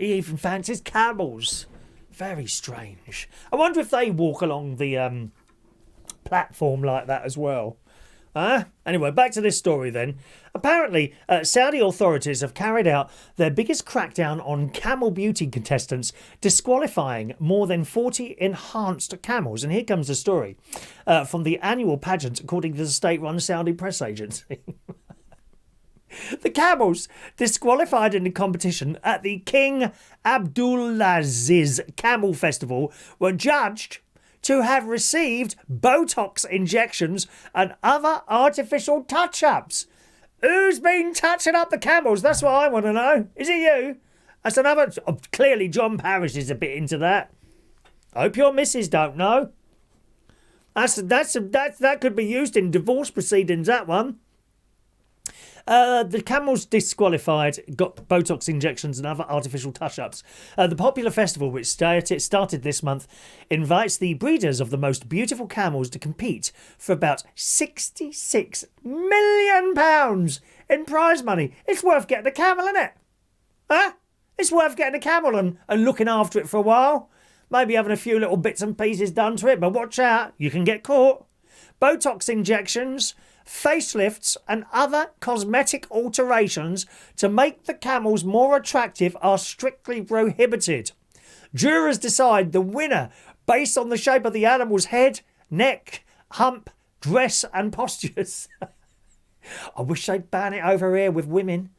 He even fancies camels. Very strange. I wonder if they walk along the platform like that as well. Anyway, back to this story then. Apparently, Saudi authorities have carried out their biggest crackdown on camel beauty contestants, disqualifying more than 40 enhanced camels. And here comes the story from the annual pageant, according to the state-run Saudi press agency. The camels disqualified in the competition at the King Abdulaziz Camel Festival were judged to have received Botox injections and other artificial touch-ups. Who's been touching up the camels? That's what I want to know. Is it you? That's another... Oh, clearly John Parrish is a bit into that. I hope your missus don't know. That could be used in divorce proceedings, that one. The camels disqualified got Botox injections and other artificial touch-ups. The popular festival, which started this month, invites the breeders of the most beautiful camels to compete for about £66 million in prize money. It's worth getting a camel, isn't it? Huh? It's worth getting a camel and looking after it for a while. Maybe having a few little bits and pieces done to it, but watch out, you can get caught. Botox injections, facelifts and other cosmetic alterations to make the camels more attractive are strictly prohibited. Jurors decide the winner based on the shape of the animal's head, neck, hump, dress and postures. I wish they'd ban it over here with women.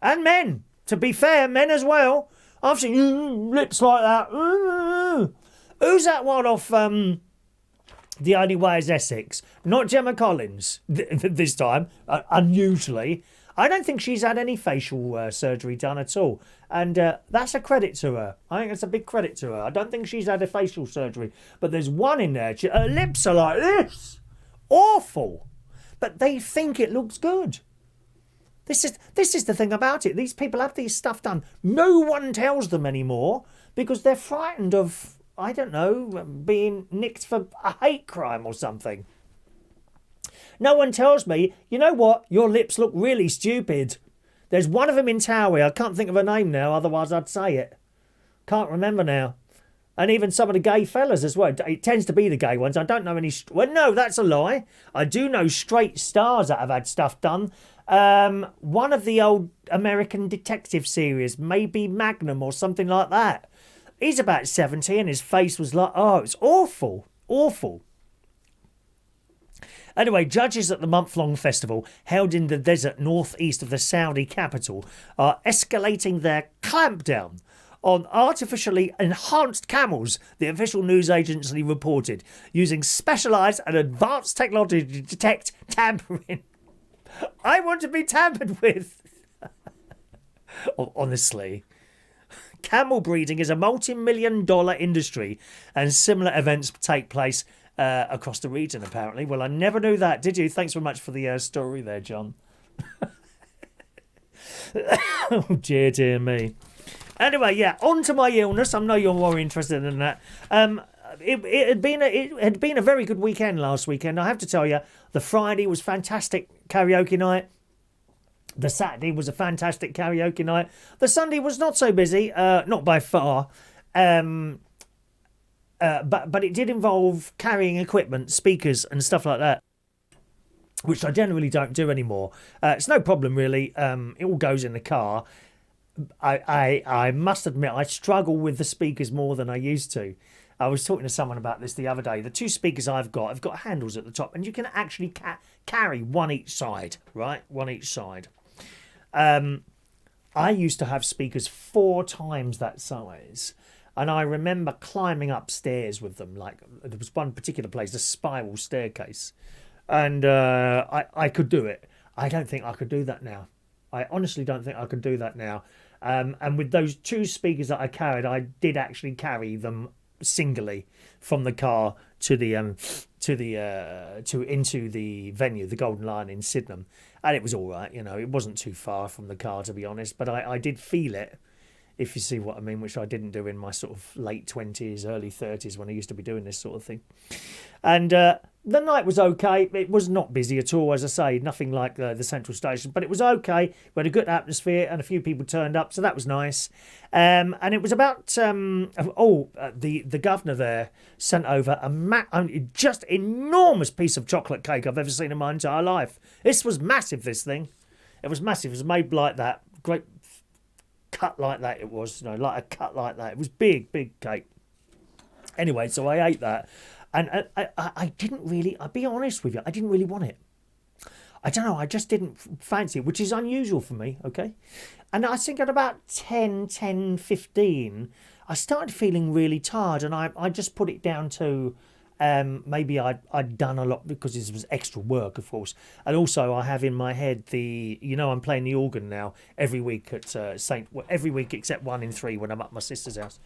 And men. To be fair, men as well. I've seen lips like that. Who's that one off... The Only Way is Essex. Not Gemma Collins this time, unusually. I don't think she's had any facial surgery done at all. And that's a credit to her. I think it's a big credit to her. I don't think she's had a facial surgery. But there's one in there. Her lips are like this. Awful. But they think it looks good. This is the thing about it. These people have these stuff done. No one tells them anymore because they're frightened of... I don't know, being nicked for a hate crime or something. No one tells me, you know what, your lips look really stupid. There's one of them in Towie. I can't think of her name now, otherwise I'd say it. Can't remember now. And even some of the gay fellas as well. It tends to be the gay ones. I don't know any... Well, no, that's a lie. I do know straight stars that have had stuff done. One of the old American detective series, maybe Magnum or something like that. He's about 70 and his face was like, oh, it's awful, awful. Anyway, judges at the month-long festival held in the desert northeast of the Saudi capital are escalating their clampdown on artificially enhanced camels, the official news agency reported, using specialised and advanced technology to detect tampering. I want to be tampered with. Honestly. Camel breeding is a multi-million-dollar industry and similar events take place across the region, apparently. Well, I never knew that, did you? Thanks very much for the story there, John. Oh, dear me. Anyway, yeah, on to my illness. I know you're more interested in that. It had been a very good weekend last weekend. I have to tell you, the Friday was fantastic karaoke night. The Saturday was a fantastic karaoke night. The Sunday was not so busy, not by far. But it did involve carrying equipment, speakers and stuff like that, which I generally don't do anymore. It's no problem, really. It all goes in the car. I must admit, I struggle with the speakers more than I used to. I was talking to someone about this the other day. The two speakers I've got handles at the top, and you can actually carry one each side, right? One each side. I used to have speakers 4 times that size, and I remember climbing upstairs with them. Like, there was one particular place, a spiral staircase, and I could do it. I don't think I could do that now. I honestly don't think I could do that now. And with those 2 speakers that I carried, I did actually carry them singly from the car into the venue, the Golden Lion in Sydenham, and it was all right. You know, it wasn't too far from the car, to be honest, but I did feel it, if you see what I mean, which I didn't do in my sort of late 20s, early 30s when I used to be doing this sort of thing. And The night was okay. It was not busy at all, as I say, nothing like the central station, but it was okay. We had a good atmosphere and a few people turned up, so that was nice. And it was about, the governor there sent over just enormous piece of chocolate cake I've ever seen in my entire life. This was massive, this thing. It was massive. It was made like that. Great cut like that it was, like a cut like that. It was big cake. Anyway, so I ate that. And I didn't really, I'll be honest with you, I didn't really want it. I don't know, I just didn't fancy it, which is unusual for me, okay? And I think at about 10:15, I started feeling really tired, and I just put it down to maybe I'd done a lot, because this was extra work, of course. And also I have in my head I'm playing the organ now every week at every week except 1 in 3 when I'm at my sister's house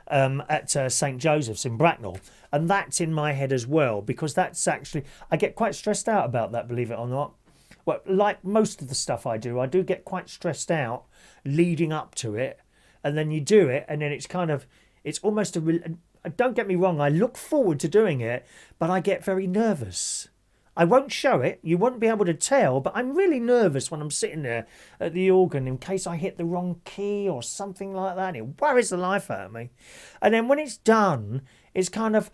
at St. Joseph's in Bracknell. And that's in my head as well, because that's actually, I get quite stressed out about that, believe it or not. Well, like most of the stuff I do get quite stressed out leading up to it. And then you do it, and then it's almost don't get me wrong, I look forward to doing it, but I get very nervous. I won't show it, you won't be able to tell, but I'm really nervous when I'm sitting there at the organ in case I hit the wrong key or something like that. It worries the life out of me. And then when it's done, it's kind of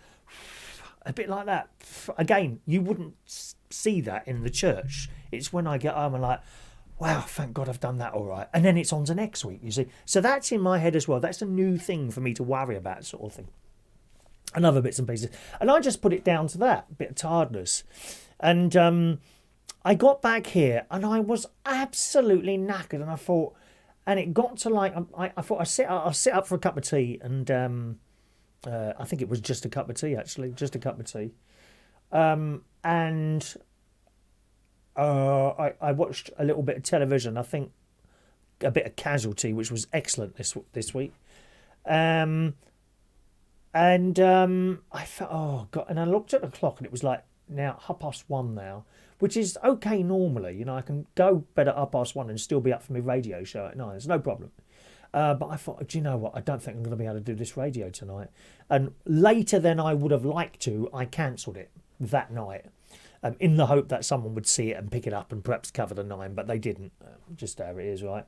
a bit like that. Again, you wouldn't see that in the church. It's when I get home and like, wow, thank God I've done that all right. And then it's on to next week, you see. So that's in my head as well. That's a new thing for me to worry about, sort of thing. And other bits and pieces. And I just put it down to that, bit of tiredness. And I got back here and I was absolutely knackered. And I thought, and it got to like, I thought I'll sit up for a cup of tea. And I think it was just a cup of tea, actually, just a cup of tea. And I watched a little bit of television. I think a bit of Casualty, which was excellent this week. And I thought, oh God, and I looked at the clock and it was like now 1:30 now, which is okay normally. I can go bed at 1:30 and still be up for my radio show at 9. There's no problem. But I thought, do you know what? I don't think I'm going to be able to do this radio tonight. And later than I would have liked to, I cancelled it that night. In the hope that someone would see it and pick it up and perhaps cover the 9, but they didn't. Just how it is, right?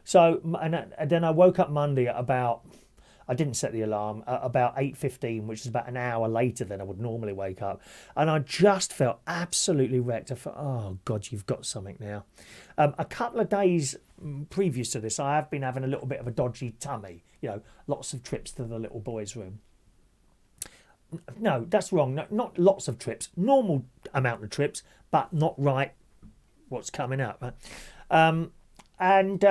So, and then I woke up Monday at about, I didn't set the alarm, about 8:15, which is about an hour later than I would normally wake up. And I just felt absolutely wrecked. I thought, oh, God, you've got something now. A couple of days previous to this, I have been having a little bit of a dodgy tummy. Lots of trips to the little boy's room. No, that's wrong. No, not lots of trips. Normal amount of trips, but not right what's coming up. Right? And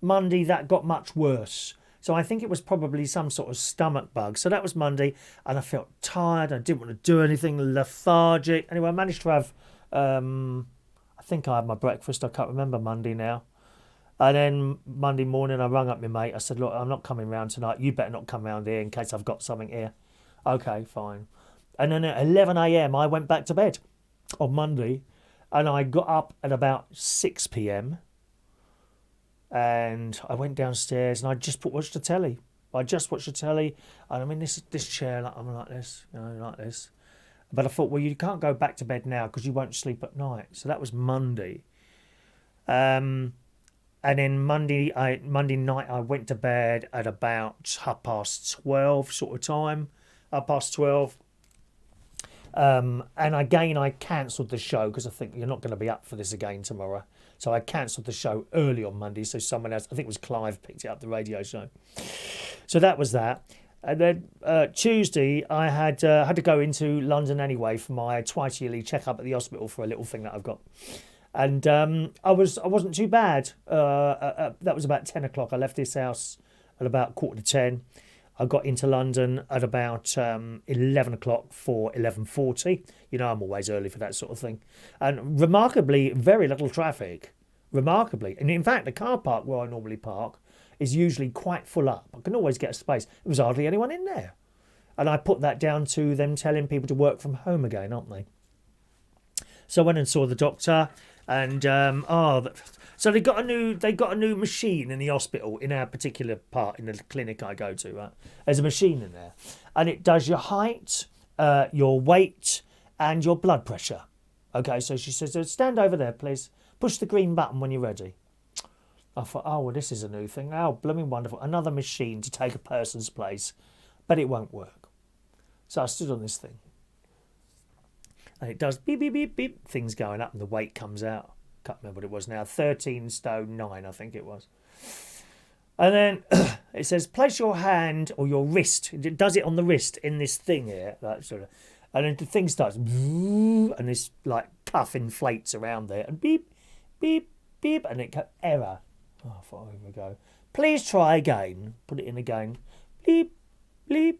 Monday, that got much worse. So I think it was probably some sort of stomach bug. So that was Monday, and I felt tired. I didn't want to do anything, lethargic. Anyway, I managed to have, I think I had my breakfast. I can't remember Monday now. And then Monday morning, I rang up my mate. I said, look, I'm not coming round tonight. You better not come round here in case I've got something here. Okay, fine. And then at 11 a.m, I went back to bed on Monday, and I got up at about 6 p.m, and I went downstairs and I just watched the telly. I just watched the telly, and I'm in this chair, I'm like this, like this. But I thought, well, you can't go back to bed now because you won't sleep at night. So that was Monday. And then Monday night, I went to bed at about 12:30 sort of time, 12:30. And again, I cancelled the show because I think you're not going to be up for this again tomorrow. So I cancelled the show early on Monday. So someone else, I think it was Clive, picked it up, the radio show. So that was that. And then Tuesday, I had to go into London anyway for my twice yearly checkup at the hospital for a little thing that I've got. And I wasn't too bad. That was about 10 o'clock. I left this house at about 9:45. I got into London at about 11 o'clock for 11:40. I'm always early for that sort of thing. And remarkably, very little traffic. Remarkably. And in fact, the car park where I normally park is usually quite full up. I can always get a space. There was hardly anyone in there. And I put that down to them telling people to work from home again, aren't they? So I went and saw the doctor. And so they got a new machine in the hospital in our particular part in the clinic I go to. Right? There's a machine in there, and it does your height your weight and your blood pressure. Okay, so she says, stand over there, please. Push the green button when you're ready. I thought, oh, well, this is a new thing. Oh, blooming wonderful. Another machine to take a person's place. But it won't work. So I stood on this thing. And it does beep, beep, beep, beep. Things going up and the weight comes out. Can't remember what it was now. 13 stone 9, I think it was. And then it says, place your hand or your wrist. It does it on the wrist in this thing here. That sort of. And then the thing starts, and this like cuff inflates around there, and beep, beep, beep, and it goes, error. Oh, I thought, here we go. Please try again. Put it in again. Bleep, bleep,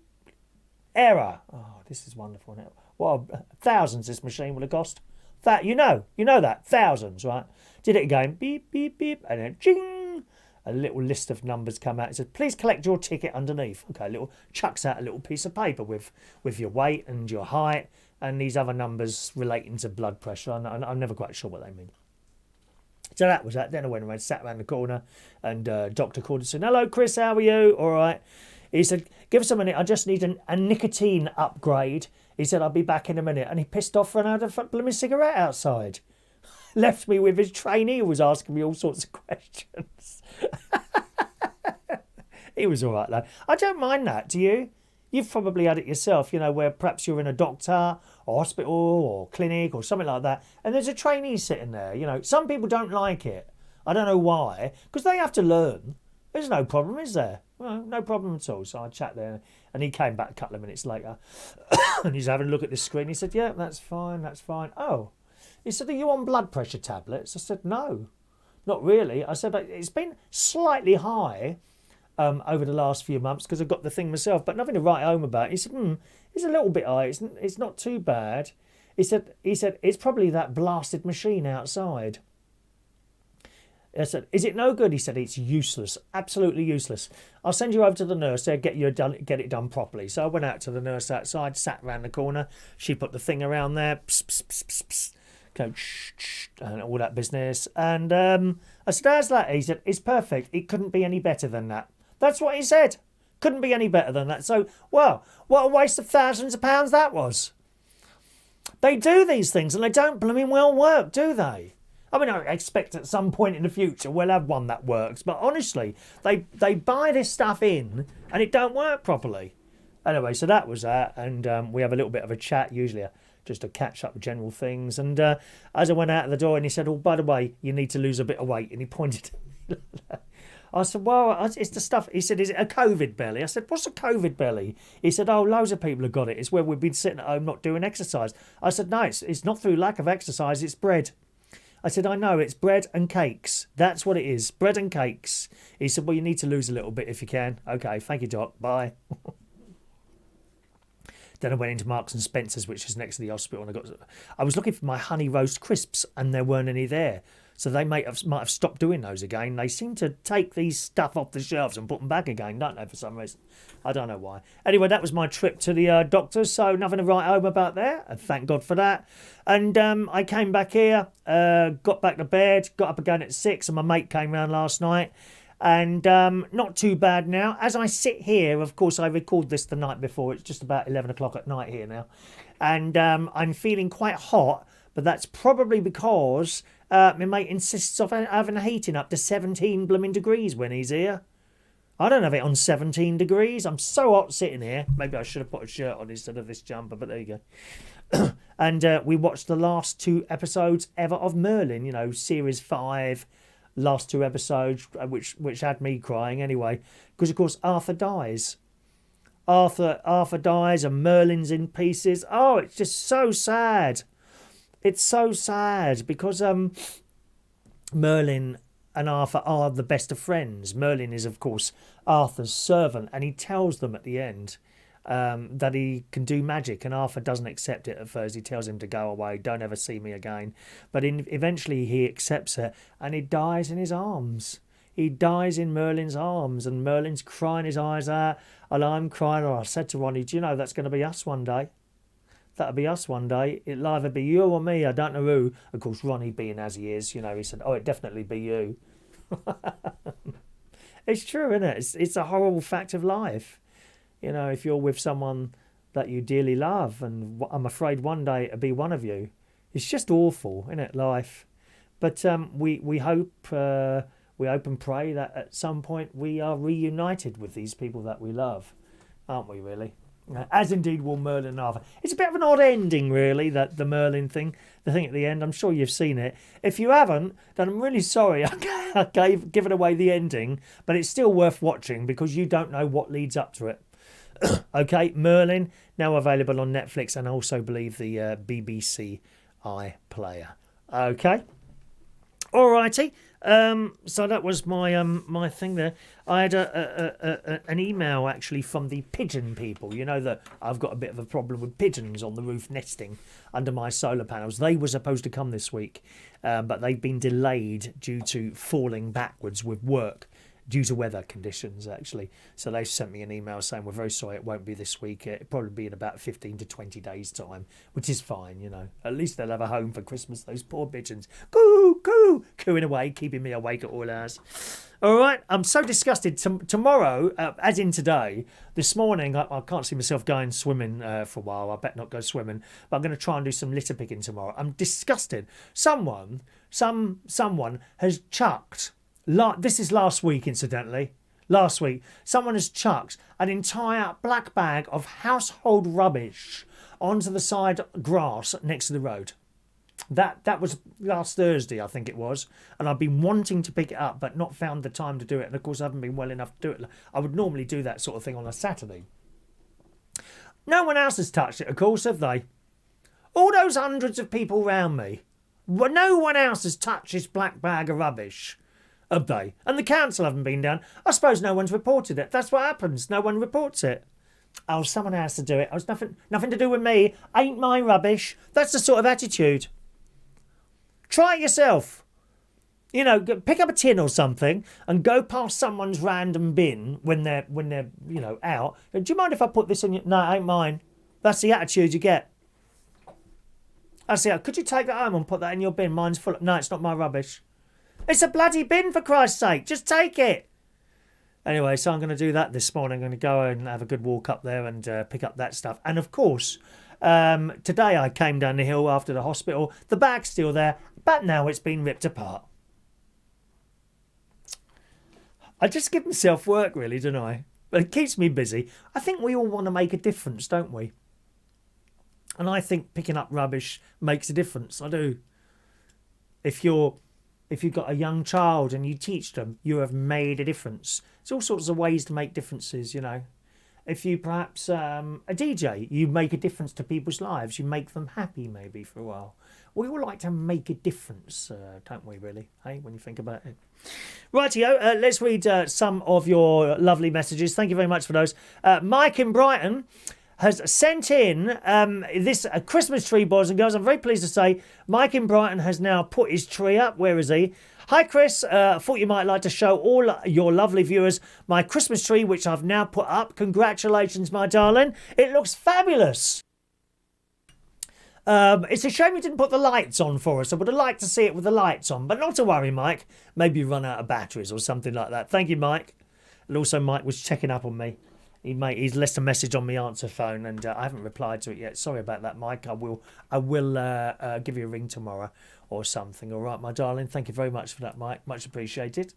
error. Oh, this is wonderful. Now, well, thousands this machine would have cost. That you know that thousands, right? Did it again. Beep, beep, beep, and then ching. A little list of numbers come out. It says, please collect your ticket underneath. Okay, chucks out a little piece of paper with your weight and your height and these other numbers relating to blood pressure. I'm never quite sure what they mean. So that was that. Then I went around, sat around the corner, and doctor called and said, hello, Chris, how are you? All right. He said, give us a minute. I just need a nicotine upgrade. He said, I'll be back in a minute. And he pissed off for another blooming cigarette outside. Left me with his trainee who was asking me all sorts of questions. He was all right, though. I don't mind that, do you? You've probably had it yourself, where perhaps you're in a doctor or hospital or clinic or something like that, and there's a trainee sitting there. Some people don't like it. I don't know why, because they have to learn. There's no problem, is there? Well, no problem at all. So I chat there, and he came back a couple of minutes later, and he's having a look at the screen. He said, yeah, that's fine, that's fine. Oh. He said, are you on blood pressure tablets? I said, no, not really. I said, it's been slightly high over the last few months because I've got the thing myself, but nothing to write home about. He said, it's a little bit high. It's not too bad. He said, it's probably that blasted machine outside. I said, is it no good? He said, it's useless, absolutely useless. I'll send you over to the nurse there, get it done properly. So I went out to the nurse outside, sat around the corner. She put the thing around there, pss, pss, pss, pss, pss. Go shh, shh, and all that business. And I said, how's that? He said, it's perfect. It couldn't be any better than that. That's what he said. Couldn't be any better than that. So, well, what a waste of thousands of pounds that was. They do these things and they don't blooming well work, do they? I mean, I expect at some point in the future we'll have one that works. But honestly, they buy this stuff in and it don't work properly. Anyway, so that was that. And we have a little bit of a chat, usually just to catch up with general things. And as I went out of the door, and he said, oh, by the way, you need to lose a bit of weight. And he pointed at me. I said, well, it's the stuff. He said, is it a COVID belly? I said, what's a COVID belly? He said, oh, loads of people have got it. It's where we've been sitting at home not doing exercise. I said, no, it's not through lack of exercise. It's bread. I said, I know, it's bread and cakes. That's what it is, bread and cakes. He said, well, you need to lose a little bit if you can. Okay, thank you, Doc. Bye. Then I went into Marks and Spencer's, which is next to the hospital, and I was looking for my honey roast crisps, and there weren't any there. So they might have stopped doing those again. They seem to take these stuff off the shelves and put them back again, don't they, for some reason? I don't know why. Anyway, that was my trip to the doctors, so nothing to write home about there. And thank God for that. And I came back here, got back to bed, got up again at 6, and my mate came round last night. And not too bad now. As I sit here, of course, I record this the night before. It's just about 11 o'clock at night here now. And I'm feeling quite hot, but that's probably because my mate insists of having the heating up to 17 blooming degrees when he's here. I don't have it on 17 degrees. I'm so hot sitting here. Maybe I should have put a shirt on instead of this jumper, but there you go. And we watched the last 2 episodes ever of Merlin, series 5. Last 2 episodes, which had me crying anyway, because of course Arthur dies. Arthur dies and Merlin's in pieces. Oh, it's just so sad. It's so sad because Merlin and Arthur are the best of friends. Merlin is, of course, Arthur's servant, and he tells them at the end that he can do magic, and Arthur doesn't accept it at first. He tells him to go away, don't ever see me again. But eventually he accepts it, and he dies in his arms. He dies in Merlin's arms, and Merlin's crying his eyes out, and I'm crying. I said to Ronnie, do you know that's going to be us one day? That'll be us one day. It'll either be you or me, I don't know who. Of course, Ronnie being as he is, he said, oh, it'd definitely be you. It's true, isn't it? It's a horrible fact of life. If you're with someone that you dearly love, and I'm afraid one day it'll be one of you. It's just awful, isn't it, life? But we hope and pray that at some point we are reunited with these people that we love, aren't we? Really, as indeed will Merlin and Arthur. It's a bit of an odd ending, really. That the Merlin thing, the thing at the end. I'm sure you've seen it. If you haven't, then I'm really sorry. I given away the ending, but it's still worth watching because you don't know what leads up to it. Okay, Merlin, now available on Netflix and also believe the BBC iPlayer. Okay, alrighty. So that was my my thing there. I had an email actually from the pigeon people. You know that I've got a bit of a problem with pigeons on the roof nesting under my solar panels. They were supposed to come this week, but they've been delayed due to falling backwards with work. Due to weather conditions, actually. So they sent me an email saying, we're very sorry, it won't be this week. It'll probably be in about 15 to 20 days' time, which is fine, you know. At least they'll have a home for Christmas, those poor pigeons. Coo, coo, cooing away, keeping me awake at all hours. All right, I'm so disgusted. Tomorrow, as in today, this morning, I can't see myself going swimming for a while. I better not go swimming, but I'm going to try and do some litter picking tomorrow. I'm disgusted. Someone has chucked... This is last week, incidentally. Last week, someone has chucked an entire black bag of household rubbish onto the side grass next to the road. That was last Thursday, I think it was. And I've been wanting to pick it up, but not found the time to do it. And of course, I haven't been well enough to do it. I would normally do that sort of thing on a Saturday. No one else has touched it, of course, have they? All those hundreds of people round me. No one else has touched this black bag of rubbish. Have they? And the council haven't been down. I suppose no one's reported it. That's what happens. No one reports it. Oh, someone has to do it. It's nothing to do with me. Ain't my rubbish. That's the sort of attitude. Try it yourself. You know, pick up a tin or something and go past someone's random bin when they're out. Do you mind if I put this in your... No, it ain't mine. That's the attitude you get. That's it. Could you take that home and put that in your bin? Mine's full. No, it's not my rubbish. It's a bloody bin, for Christ's sake. Just take it. Anyway, so I'm going to do that this morning. I'm going to go and have a good walk up there and pick up that stuff. And of course, today I came down the hill after the hospital. The bag's still there, but now it's been ripped apart. I just give myself work, really, don't I? But it keeps me busy. I think we all want to make a difference, don't we? And I think picking up rubbish makes a difference. I do. If you've got a young child and you teach them, you have made a difference. There's all sorts of ways to make differences, you know. If you perhaps a DJ, you make a difference to people's lives. You make them happy maybe for a while. We all like to make a difference, don't we, really? Hey, when you think about it. Rightio, let's read some of your lovely messages. Thank you very much for those. Mike in Brighton has sent in this Christmas tree, boys and girls. I'm very pleased to say Mike in Brighton has now put his tree up. Where is he? Hi, Chris. Thought you might like to show all your lovely viewers my Christmas tree, which I've now put up. Congratulations, my darling. It looks fabulous. It's a shame you didn't put the lights on for us. I would have liked to see it with the lights on, but not to worry, Mike. Maybe you run out of batteries or something like that. Thank you, Mike. And also, Mike was checking up on me. He's left a message on my answer phone, and I haven't replied to it yet. Sorry about that, Mike. I will give you a ring tomorrow or something. All right, my darling. Thank you very much for that, Mike. Much appreciated.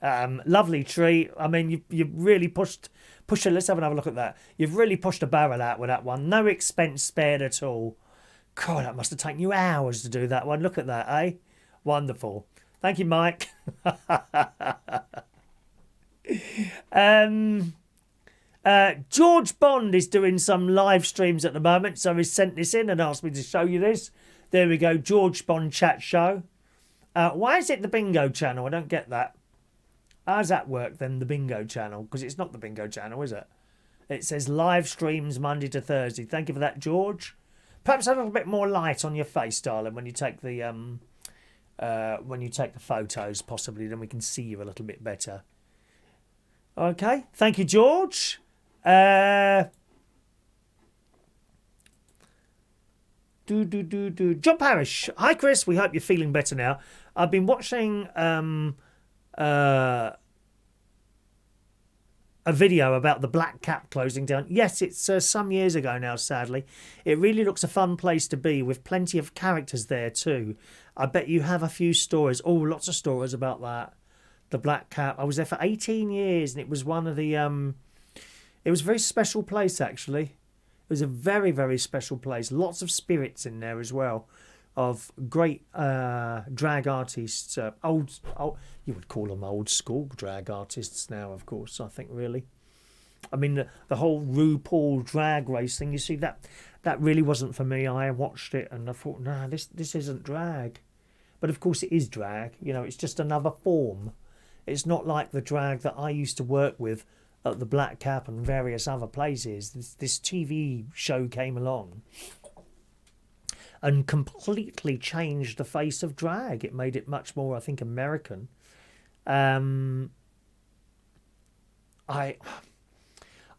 Lovely tree. I mean, you really pushed it. Let's have another look at that. You've really pushed a barrel out with that one. No expense spared at all. God, that must have taken you hours to do that one. Look at that, eh? Wonderful. Thank you, Mike. George Bond is doing some live streams at the moment, so he's sent this in and asked me to show you this. There we go, George Bond chat show. Why is it the bingo channel? I don't get that. How does that work then, the bingo channel? Because it's not the bingo channel, is it? It says live streams Monday to Thursday. Thank you for that, George. Perhaps a little bit more light on your face, darling, when you take the photos, possibly, then we can see you a little bit better. Okay, thank you, George. John Parrish. Hi, Chris. We hope you're feeling better now. I've been watching a video about the Black Cap closing down. Yes, it's some years ago now, sadly. It really looks a fun place to be with plenty of characters there too. I bet you have a few stories. Oh, lots of stories about that. The Black Cap. I was there for 18 years and it was one of the... It was a very special place, actually. It was a very, very special place. Lots of spirits in there as well. Of great drag artists, old, you would call them old school drag artists now, of course, I think, really. I mean, the whole RuPaul drag race thing, you see, that really wasn't for me. I watched it and I thought, nah, this isn't drag. But of course it is drag, you know, it's just another form. It's not like the drag that I used to work with at the Black Cap and various other places. This TV show came along and completely changed the face of drag. It made it much more, I think, American. I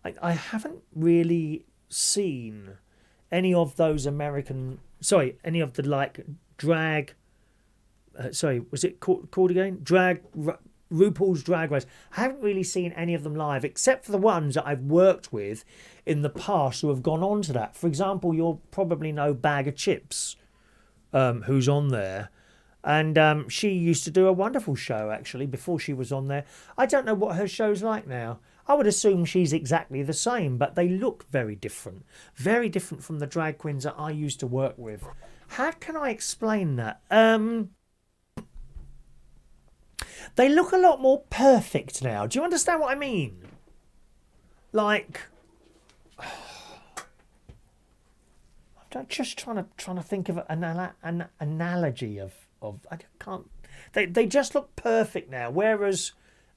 haven't really seen any of those any of the like drag. Was it called again? RuPaul's Drag Race. I haven't really seen any of them live, except for the ones that I've worked with in the past who have gone on to that. For example, you'll probably know Bag of Chips, who's on there. And she used to do a wonderful show, actually, before she was on there. I don't know what her show's like now. I would assume she's exactly the same, but they look very different. Very different from the drag queens that I used to work with. How can I explain that? They look a lot more perfect now. Do you understand what I mean? Like, I'm just trying to think of an analogy of I can't. They just look perfect now. Whereas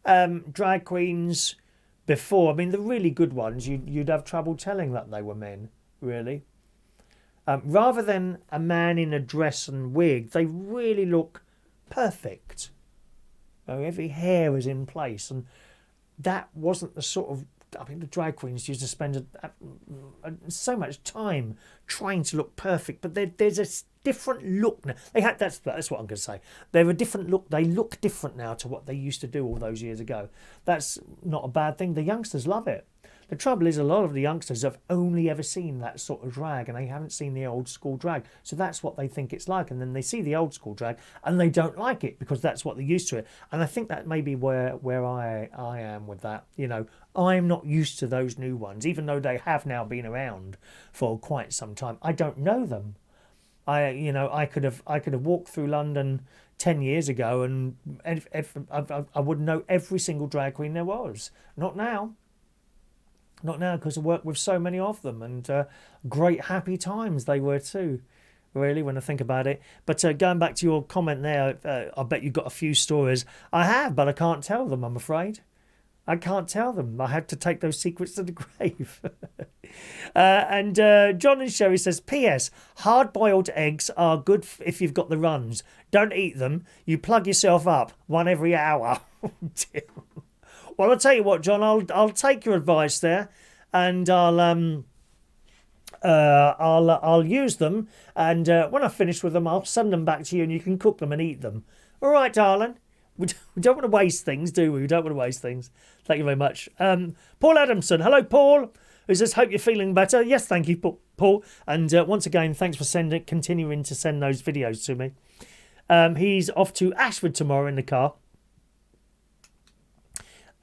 drag queens before, I mean, the really good ones, you'd have trouble telling that they were men, really. Rather than a man in a dress and wig, they really look perfect. Every hair is in place, and that wasn't the sort of... I mean, the drag queens used to spend so much time trying to look perfect, but there's a different look now. That's what I'm going to say. They're a different look. They look different now to what they used to do all those years ago. That's not a bad thing. The youngsters love it. The trouble is a lot of the youngsters have only ever seen that sort of drag and they haven't seen the old school drag. So that's what they think it's like. And then they see the old school drag and they don't like it because that's what they're used to it. And I think that may be where I am with that. You know, I'm not used to those new ones, even though they have now been around for quite some time. I don't know them. I could have walked through London 10 years ago and I would know every single drag queen there was. Not now. Not now, because I work with so many of them, and great happy times they were too, really, when I think about it. But going back to your comment there, I bet you've got a few stories. I have, but I can't tell them, I'm afraid. I can't tell them. I had to take those secrets to the grave. And John and Sherry says, P.S. Hard-boiled eggs are good if you've got the runs. Don't eat them. You plug yourself up one every hour. Oh, dear. Well, I'll tell you what, John. I'll take your advice there, and I'll use them. And when I finish with them, I'll send them back to you, and you can cook them and eat them. All right, darling. We don't want to waste things, do we? We don't want to waste things. Thank you very much. Paul Adamson. Hello, Paul. Who says, hope you're feeling better. Yes, thank you, Paul. And once again, thanks for continuing to send those videos to me. He's off to Ashford tomorrow in the car.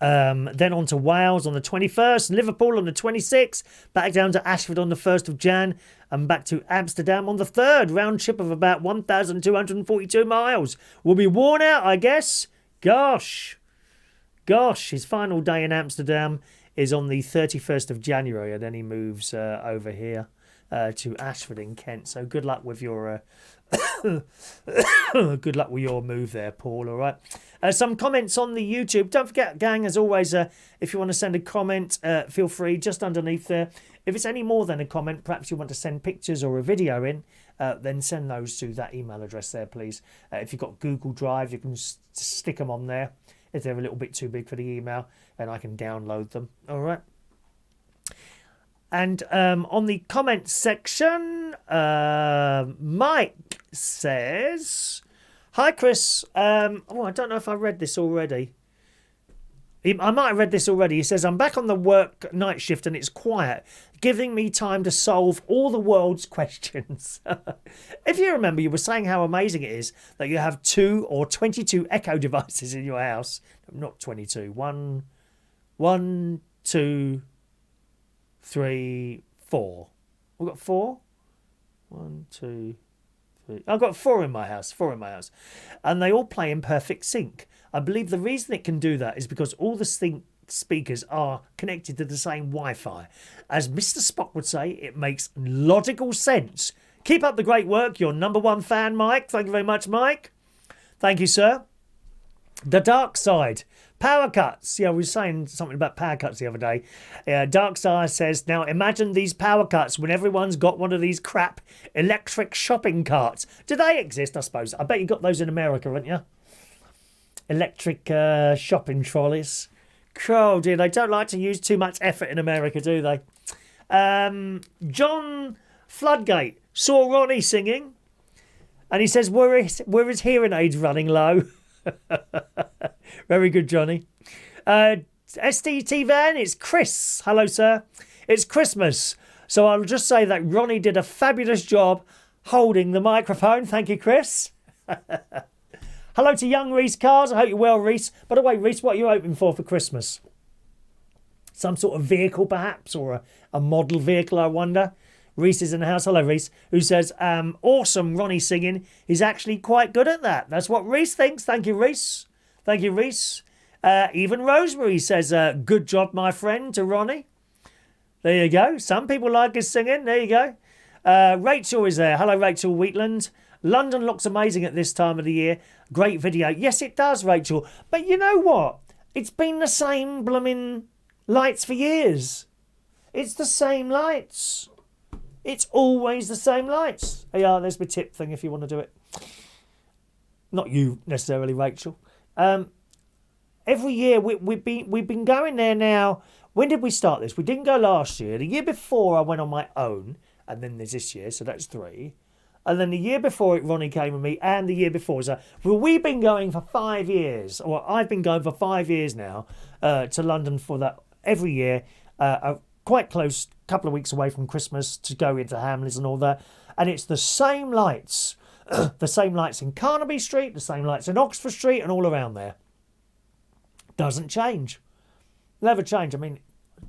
Then on to Wales on the 21st, Liverpool on the 26th, back down to Ashford on the 1st of Jan, and back to Amsterdam on the 3rd, round trip of about 1,242 miles. We'll be worn out, I guess. Gosh, his final day in Amsterdam is on the 31st of January, and then he moves over here to Ashford in Kent. So good luck with your... good luck with your move there, Paul. All right. Some comments on the YouTube. Don't forget, gang, as always, if you want to send a comment, feel free just underneath there. If it's any more than a comment, perhaps you want to send pictures or a video in, then send those to that email address there, please. If you've got Google Drive, you can stick them on there. If they're a little bit too big for the email, and I can download them. All right. And on the comments section, Mike says, hi, Chris. I don't know if I read this already. I might have read this already. He says, I'm back on the work night shift and it's quiet, giving me time to solve all the world's questions. If you remember, you were saying how amazing it is that you have 2 or 22 Echo devices in your house. Not 22. 1, 2, 3, 4. We've got 4? 1, 2, 3. I've got 4 in my house. 4 in my house. And they all play in perfect sync. I believe the reason it can do that is because all the speakers are connected to the same Wi-Fi. As Mr. Spock would say, it makes logical sense. Keep up the great work. Your number 1 fan, Mike. Thank you very much, Mike. Thank you, sir. The dark side. Power cuts. Yeah, we were saying something about power cuts the other day. Dark Side says, now imagine these power cuts when everyone's got one of these crap electric shopping carts. Do they exist, I suppose? I bet you got those in America, haven't you? Electric shopping trolleys. Oh dear, they don't like to use too much effort in America, do they? John Floodgate saw Ronnie singing and he says, were his hearing aids running low? Very good, Johnny. SDT Van, it's Chris. Hello, sir. It's Christmas. So I'll just say that Ronnie did a fabulous job holding the microphone. Thank you, Chris. Hello to young Reese Cars. I hope you're well, Reese. By the way, Reese, what are you hoping for Christmas? Some sort of vehicle, perhaps, or a model vehicle, I wonder. Reese is in the house. Hello, Reese. Who says, awesome, Ronnie singing. He's actually quite good at that. That's what Reese thinks. Thank you, Reese. Thank you, Reese. Even Rosemary says, good job, my friend, to Ronnie. There you go. Some people like his singing. There you go. Rachel is there. Hello, Rachel Wheatland. London looks amazing at this time of the year. Great video. Yes, it does, Rachel. But you know what? It's been the same blooming lights for years. It's the same lights. It's always the same lights. Yeah, there's my tip thing if you want to do it. Not you necessarily, Rachel. Every year we've been going there now. When did we start this? We didn't go last year. The year before I went on my own, and then there's this year, so that's 3. And then the year before it, Ronnie came with me, and the year before. So we've been going for 5 years, or I've been going for 5 years now to London for that every year. Quite close, couple of weeks away from Christmas to go into Hamleys and all that. And it's the same lights. The same lights in Carnaby Street, the same lights in Oxford Street and all around there. Doesn't change. Never change. I mean,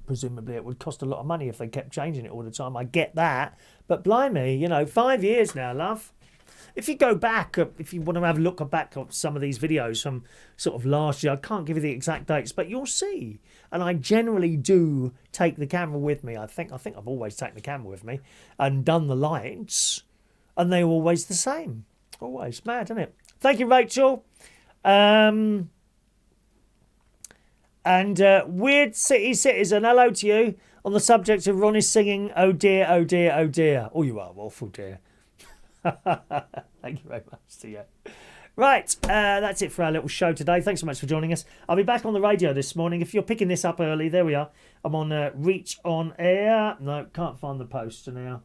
presumably it would cost a lot of money if they kept changing it all the time. I get that. But blimey, 5 years now, love. If you go back, if you want to have a look back at some of these videos from sort of last year, I can't give you the exact dates, but you'll see. And I generally do take the camera with me. I think I've always taken the camera with me and done the lights, and they're always the same. Always. Mad, isn't it? Thank you, Rachel. And Weird City Citizen, hello to you. On the subject of Ronnie singing, oh dear, oh dear, oh dear. Oh, you are awful, dear. Thank you very much to you. Right, that's it for our little show today. Thanks so much for joining us. I'll be back on the radio this morning. If you're picking this up early, there we are. I'm on Reach on Air. No, can't find the poster now.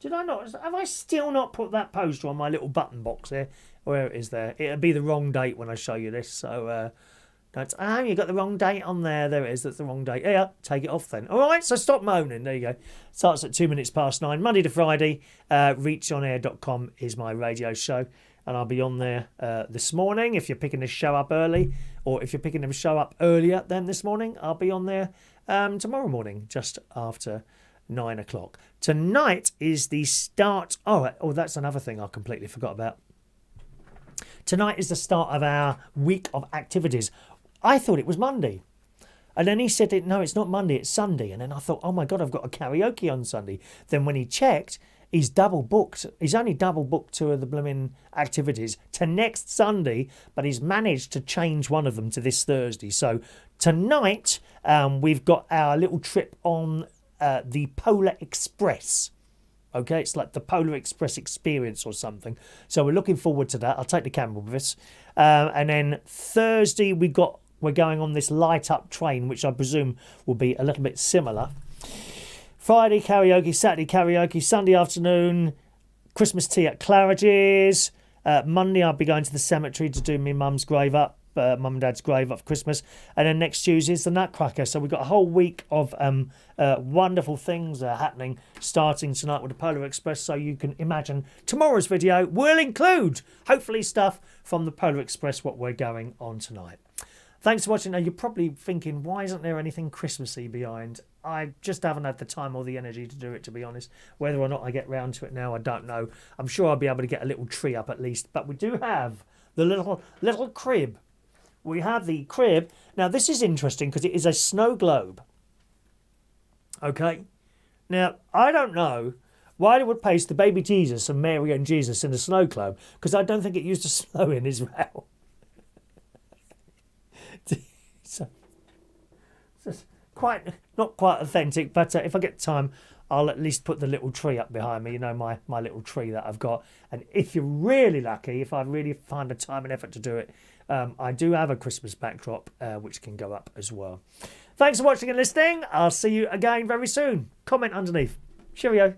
Did I not? Have I still not put that poster on my little button box there? Where it is there. It'll be the wrong date when I show you this. So, you got the wrong date on there. There it is. That's the wrong date. Yeah, take it off then. All right, so stop moaning. There you go. Starts at 9:02, Monday to Friday. Reachonair.com is my radio show. And I'll be on there this morning. If you're picking this show up early, or if you're picking the show up earlier than this morning, I'll be on there tomorrow morning, just after 9 o'clock. Tonight is the start. Oh, that's another thing I completely forgot about. Tonight is the start of our week of activities. I thought it was Monday. And then he said, no, it's not Monday, it's Sunday. And then I thought, oh my God, I've got a karaoke on Sunday. Then when he checked, he's double booked. He's only double booked 2 of the blooming activities to next Sunday, but he's managed to change one of them to this Thursday. So tonight, we've got our little trip on the Polar Express. Okay, it's like the Polar Express experience or something. So we're looking forward to that. I'll take the camera with us. And then Thursday, we're going on this light up train, which I presume will be a little bit similar. Friday karaoke, Saturday karaoke, Sunday afternoon, Christmas tea at Claridge's. Monday I'll be going to the cemetery to do my mum's grave up. Mum and Dad's grave up for Christmas. And then next Tuesday is the Nutcracker. So we've got a whole week of wonderful things happening starting tonight with the Polar Express. So you can imagine tomorrow's video will include, hopefully, stuff from the Polar Express, what we're going on tonight. Thanks for watching. Now, you're probably thinking, why isn't there anything Christmassy behind? I just haven't had the time or the energy to do it, to be honest. Whether or not I get round to it now, I don't know. I'm sure I'll be able to get a little tree up at least. But we do have the little crib. We have the crib. Now, this is interesting because it is a snow globe. Okay? Now, I don't know why they would place the baby Jesus and Mary and Jesus in a snow globe, because I don't think it used to snow in Israel. So, it's not quite authentic, but if I get time, I'll at least put the little tree up behind me, you know, my little tree that I've got. And if you're really lucky, if I really find the time and effort to do it, I do have a Christmas backdrop which can go up as well. Thanks for watching and listening. I'll see you again very soon. Comment underneath. Cheerio.